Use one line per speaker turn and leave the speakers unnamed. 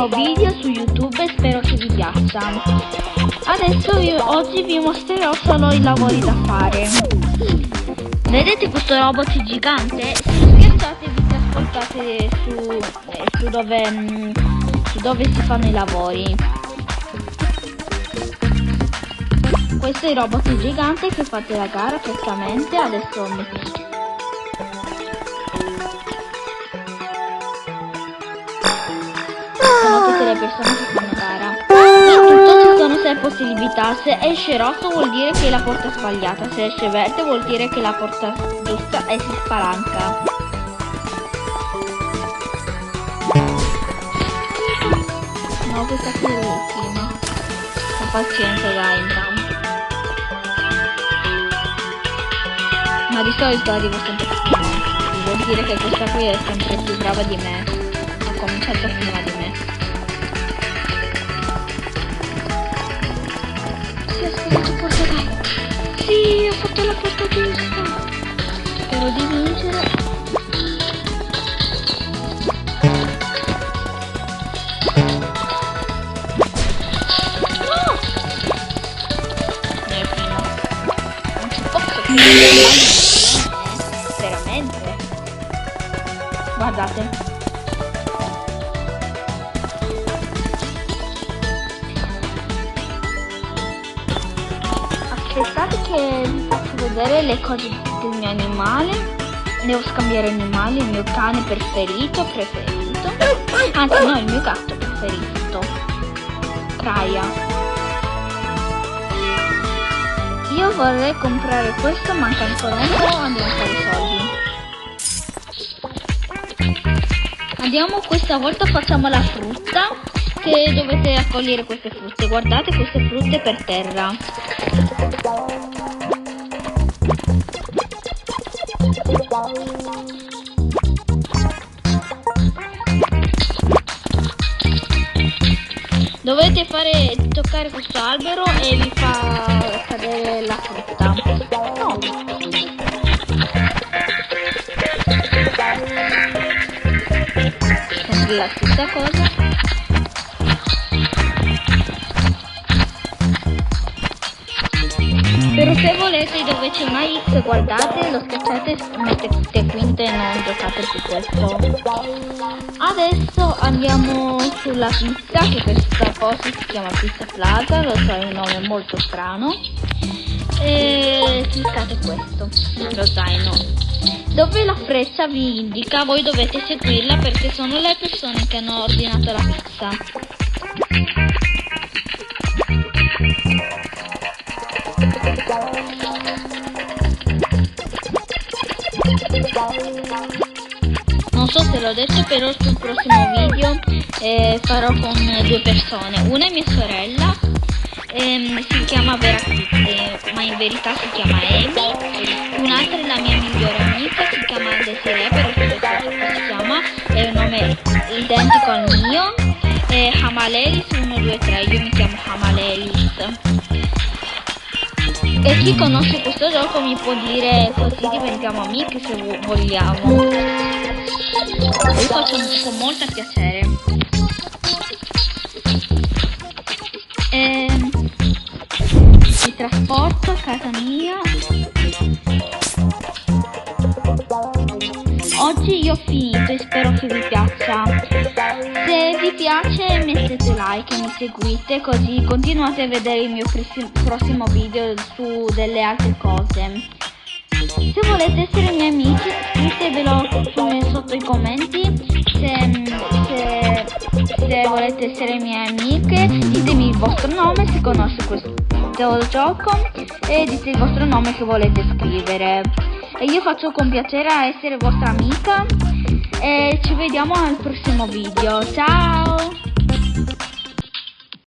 primo video su YouTube e spero che vi piaccia. Adesso oggi vi mostrerò solo i lavori da fare. Vedete questo robot gigante? Se lo schiacciate vi trasportate su dove si fanno i lavori. Questo è il robot gigante che fate la gara praticamente. Adesso sono tutte le persone che fanno gara. In tutto ci sono 6 possibilità. Se esce rosso vuol dire che è la porta sbagliata, se esce verde vuol dire che è la porta giusta e si spalanca. No, questa qui è l'ultima. Pazienza, dai, intanto. Ma di solito arrivo sempre prima. Vuol dire che questa qui è sempre più brava di me. Ha cominciato prima di me. Sì, ho scoperto la porta, dai. Sì, ho fatto la porta giusta. Spero di vincere. Veramente, guardate, aspettate che vi faccio vedere le cose del mio animale. Devo scambiare animali. Il mio cane preferito, anzi no, il mio gatto preferito, Kraia. Io vorrei comprare questo, manca ancora un po', andiamo a fare i soldi. Andiamo, questa volta facciamo la frutta, che dovete raccogliere queste frutte. Guardate queste frutte per terra. Dovete toccare questo albero e vi fa cadere la frutta. No. Sempre la stessa cosa. Però se volete, dove c'è una X, guardate, lo schiacciate, mettete quinta e non giocate più questo. Adesso andiamo sulla pizza, che questa cosa si chiama Pizza Plaza, lo so, è un nome molto strano. E cliccate questo, lo zaino. Dove la freccia vi indica, voi dovete seguirla perché sono le persone che hanno ordinato la pizza. Non so se l'ho detto, però sul prossimo video farò con 2 persone. Una è mia sorella, si chiama Vera, ma in verità si chiama Amy. Un'altra è la mia migliore amica, si chiama Desiree, però si chiama, è un nome identico al mio. Hamalelis 1, 2, 3, io mi chiamo Hamalelis. E chi conosce questo gioco mi può dire, così diventiamo amiche se vogliamo. Lo faccio con molto piacere. Mi trasporto a casa mia. Oggi io ho finito e spero che vi piaccia. Se vi piace mettete like e mi seguite, così continuate a vedere il mio prossimo video su delle altre cose. Se volete essere miei amici, scrivetevelo sotto i commenti. Se volete essere mie amiche, ditemi il vostro nome se conosce questo gioco e dite il vostro nome che volete scrivere. E io faccio con piacere a essere vostra amica e ci vediamo al prossimo video. Ciao!